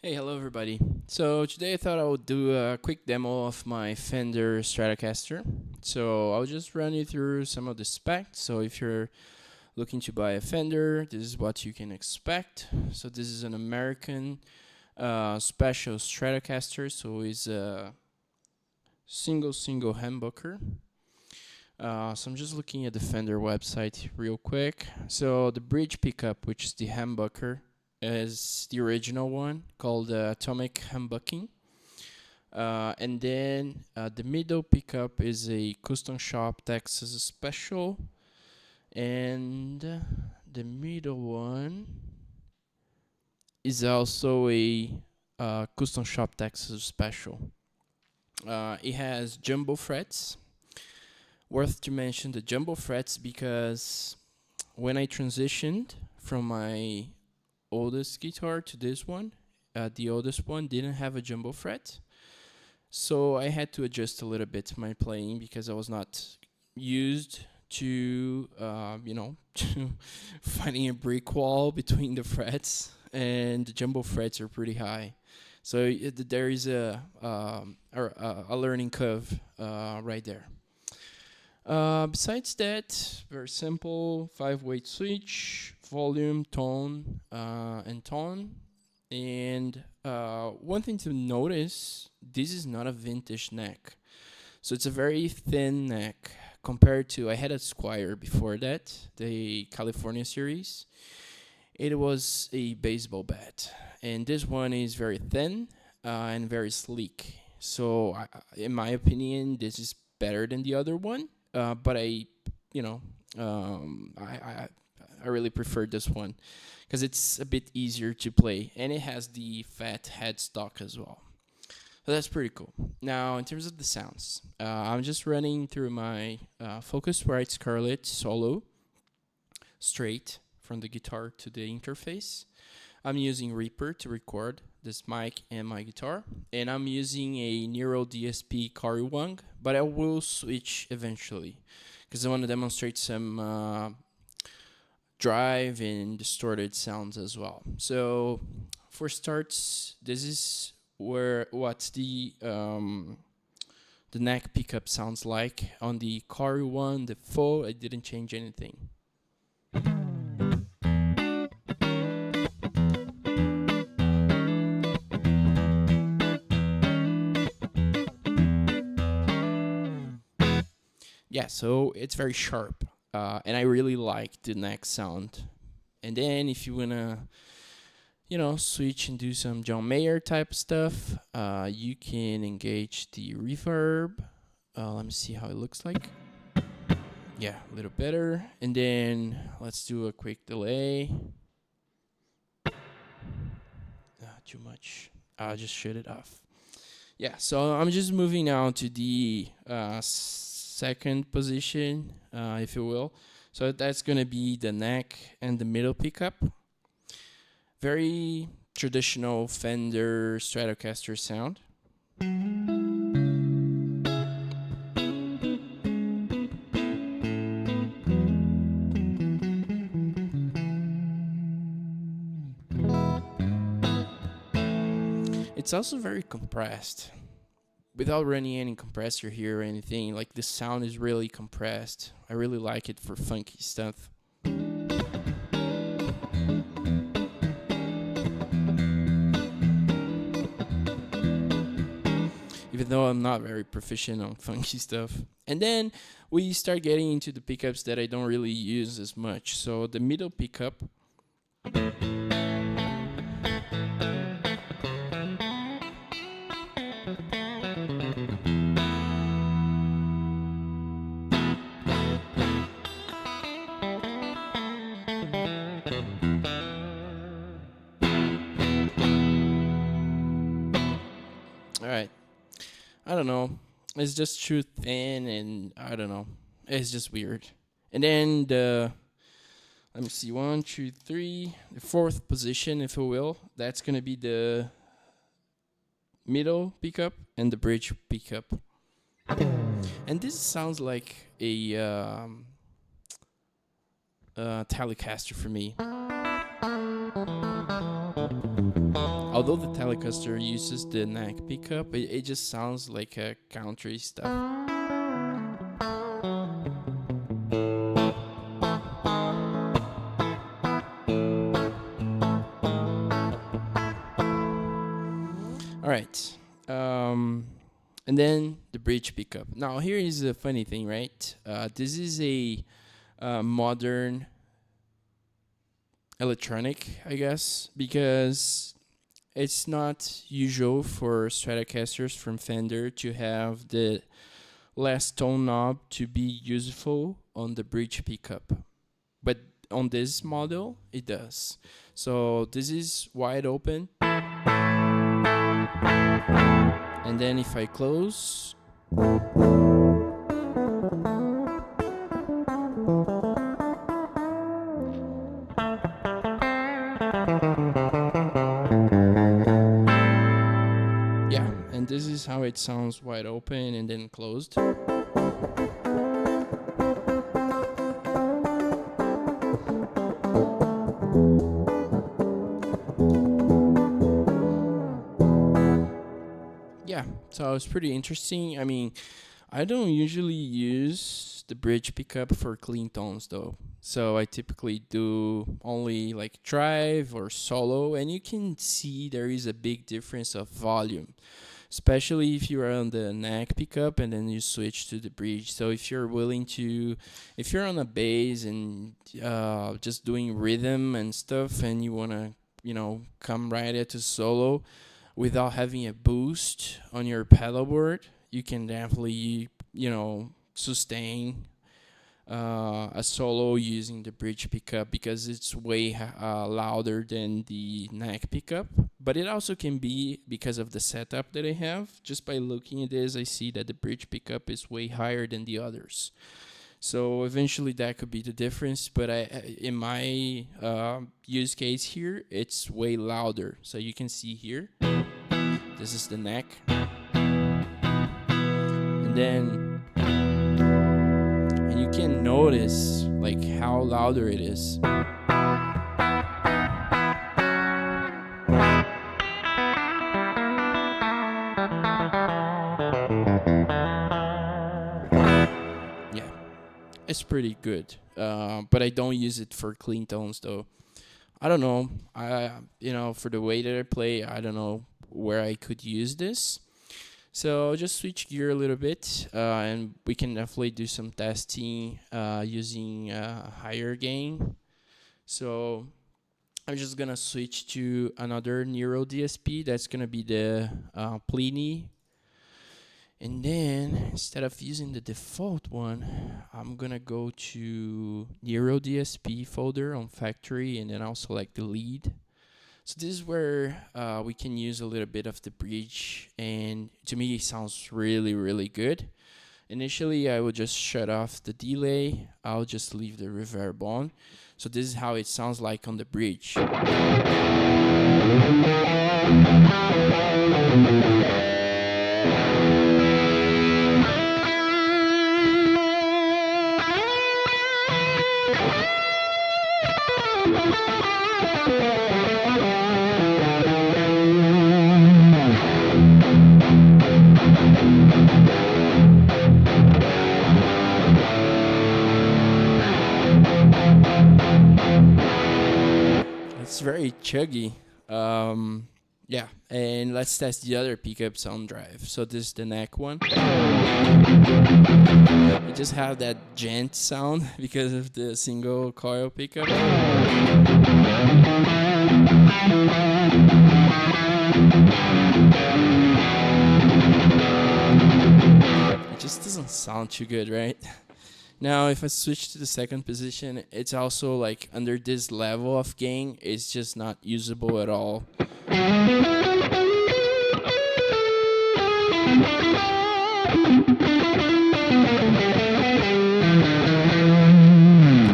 Hey, hello everybody. So today I thought I would do a quick demo of my Fender Stratocaster. So I'll just run you through some of the specs. So if you're looking to buy a Fender, this is what you can expect. So this is an American Special Stratocaster. So it's a single humbucker. So I'm just looking at the Fender website real quick. So the bridge pickup, which is the humbucker, is the original one called atomic humbucking. And then the middle pickup is a custom shop Texas special. And the middle one is also a custom shop Texas special. It has jumbo frets. Worth to mention the jumbo frets because when I transitioned from my oldest guitar to this one, the oldest one didn't have a jumbo fret, so I had to adjust a little bit my playing because I was not used to finding a brick wall between the frets, and the jumbo frets are pretty high, so there is a learning curve right there. Besides that, very simple 5-way switch, volume, tone, and tone. And one thing to notice, this is not a vintage neck. So it's a very thin neck compared to, I had a Squire before that, the California series. It was a baseball bat. And this one is very thin and very sleek. So in my opinion, this is better than the other one. But I really prefer this one because it's a bit easier to play, and it has the fat headstock as well. So that's pretty cool. Now, in terms of the sounds, I'm just running through my Focusrite Scarlett Solo straight from the guitar to the interface. I'm using Reaper to record this mic and my guitar, and I'm using a Neural DSP Cory Wong, but I will switch eventually because I want to demonstrate some drive and distorted sounds as well. So for starts, this is what the neck pickup sounds like on the Cory one, the full. I didn't change anything. Yeah, so it's very sharp, and I really like the neck sound. And then if you wanna, switch and do some John Mayer type stuff, you can engage the reverb. Let me see how it looks like. Yeah, a little better. And then let's do a quick delay. Too much. I'll just shut it off. Yeah, so I'm just moving now to the second position, if you will. So that's going to be the neck and the middle pickup. Very traditional Fender Stratocaster sound. It's also very compressed. Without running any compressor here or anything, like the sound is really compressed. I really like it for funky stuff. Even though I'm not very proficient on funky stuff. And then we start getting into the pickups that I don't really use as much. So the middle pickup. All right. I don't know. It's just too thin, and I don't know. It's just weird. And then let me see, 1, 2, 3, the fourth position, if you will. That's gonna be the middle pickup and the bridge pickup. And this sounds like a Telecaster for me. although the Telecaster uses the neck pickup, it just sounds like a country stuff. All right. And then the bridge pickup. Now here is a funny thing, right? This is a modern electronic, I guess, because it's not usual for Stratocasters from Fender to have the last tone knob to be useful on the bridge pickup. But on this model, it does. So this is wide open. And then if I close, yeah, and this is how it sounds wide open and then closed. Yeah, so it's pretty interesting. I mean, I don't usually use the bridge pickup for clean tones though. So I typically do only like drive or solo, and you can see there is a big difference of volume, especially if you are on the neck pickup and then you switch to the bridge. So if you're willing to, if you're on a bass and just doing rhythm and stuff, and you want to, come right into solo without having a boost on your pedal board, you can definitely, sustain a solo using the bridge pickup because it's way louder than the neck pickup. But it also can be because of the setup that I have. Just by looking at this, I see that the bridge pickup is way higher than the others. So eventually that could be the difference, but in my use case here, it's way louder. So you can see here, this is the neck. And then, and you can notice like how louder it is. It's pretty good, but I don't use it for clean tones though. I don't know. For the way that I play, I don't know where I could use this. So I'll just switch gear a little bit, and we can definitely do some testing using higher gain. So I'm just gonna switch to another Neural DSP. That's gonna be the Plini. And then, instead of using the default one, I'm gonna go to Neural DSP folder on factory, and then I'll select the lead. So this is where we can use a little bit of the bridge, and to me it sounds really, really good. Initially, I will just shut off the delay. I'll just leave the reverb on. So this is how it sounds like on the bridge. It's very chuggy. Yeah, and let's test the other pickups on drive. So this is the neck one. We just have that gent sound because of the single coil pickup. It just doesn't sound too good, right? Now, if I switch to the second position, it's also like under this level of gain, it's just not usable at all. I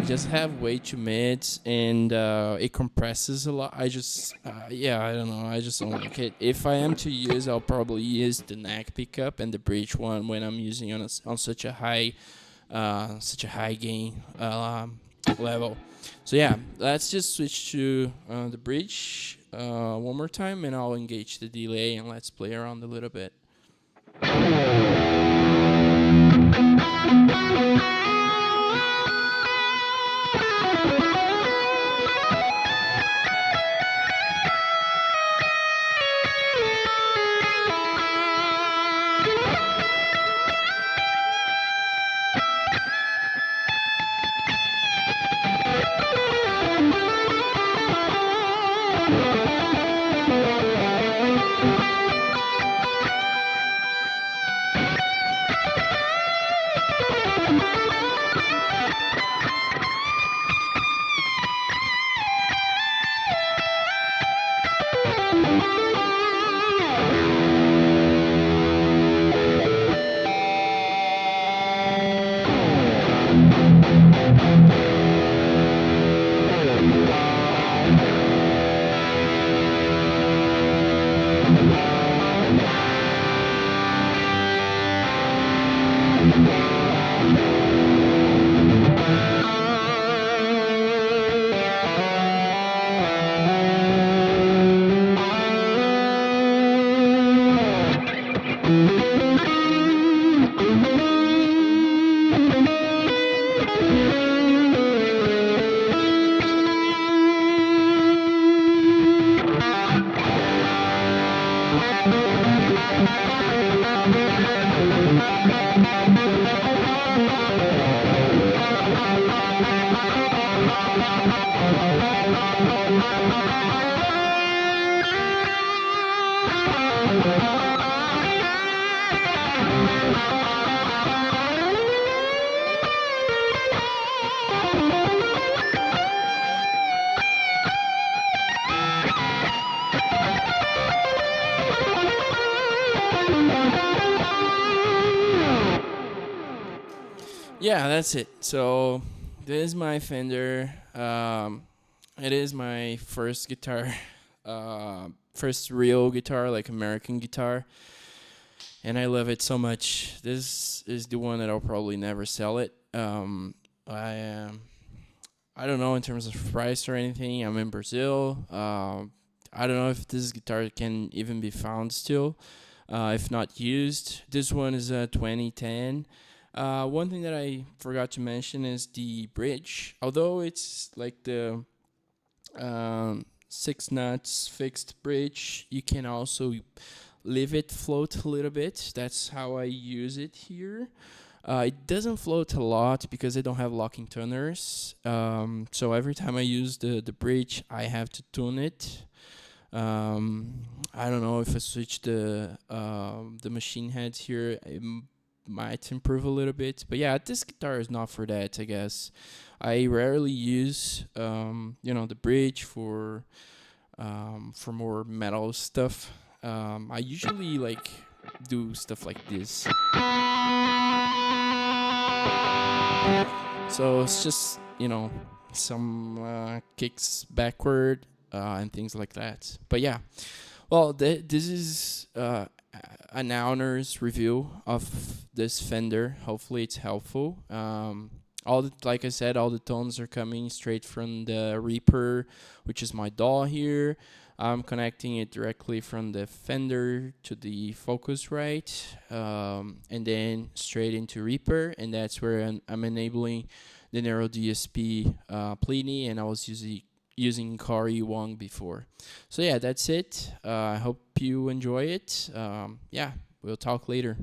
just have way too mids, and it compresses a lot. I don't know. I just don't like it. If I am to use, I'll probably use the neck pickup and the bridge one when I'm using on such a high gain level. So yeah, let's just switch to the bridge. one more time, and I'll engage the delay and let's play around a little bit. Yeah, that's it. So this is my Fender. It is my first guitar, first real guitar, like American guitar, and I love it so much. This is the one that I'll probably never sell it. I don't know in terms of price or anything. I'm in Brazil. I don't know if this guitar can even be found still, if not used. This one is a 2010. One thing that I forgot to mention is the bridge. Although it's like the 6 nuts fixed bridge, you can also leave it float a little bit. That's how I use it here. It doesn't float a lot because I don't have locking tuners. So every time I use the bridge, I have to tune it. I don't know if I switch the machine heads here, it might improve a little bit. But yeah, this guitar is not for that, I guess. I rarely use the bridge for more metal stuff. I usually like do stuff like this. So it's just some kicks backward and things like that. But yeah, well, this is an owner's review of this Fender. Hopefully it's helpful. Like I said, all the tones are coming straight from the Reaper, which is my DAW here. I'm connecting it directly from the Fender to the Focusrite, and then straight into Reaper, and that's where I'm enabling the Neural DSP Plini, and I was using Cory Wong before. So yeah, that's it. I hope you enjoy it. Yeah, we'll talk later.